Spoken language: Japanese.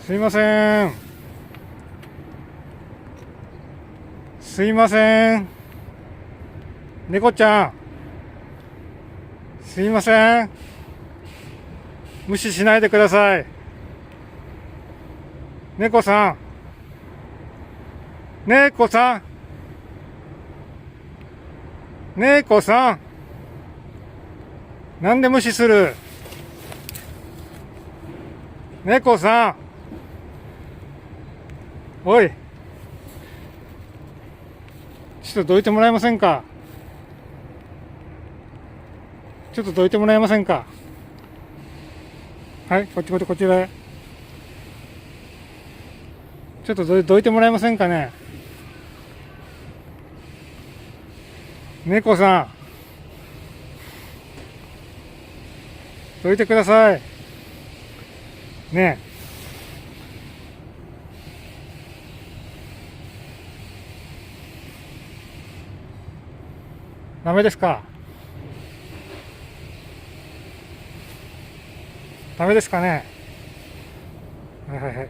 すいません。すいません。猫ちゃん。すいません。無視しないでください。猫さん。猫さん。猫さん。なんで無視する？猫さん。おい。ちょっとどいてもらえませんか？ちょっとどいてもらえませんか？はい、こっちこちらへ。ちょっとどいてもらえませんかね？猫さん。どいてください。ねえ。ダメですか？ダメですかね？はいはいはい。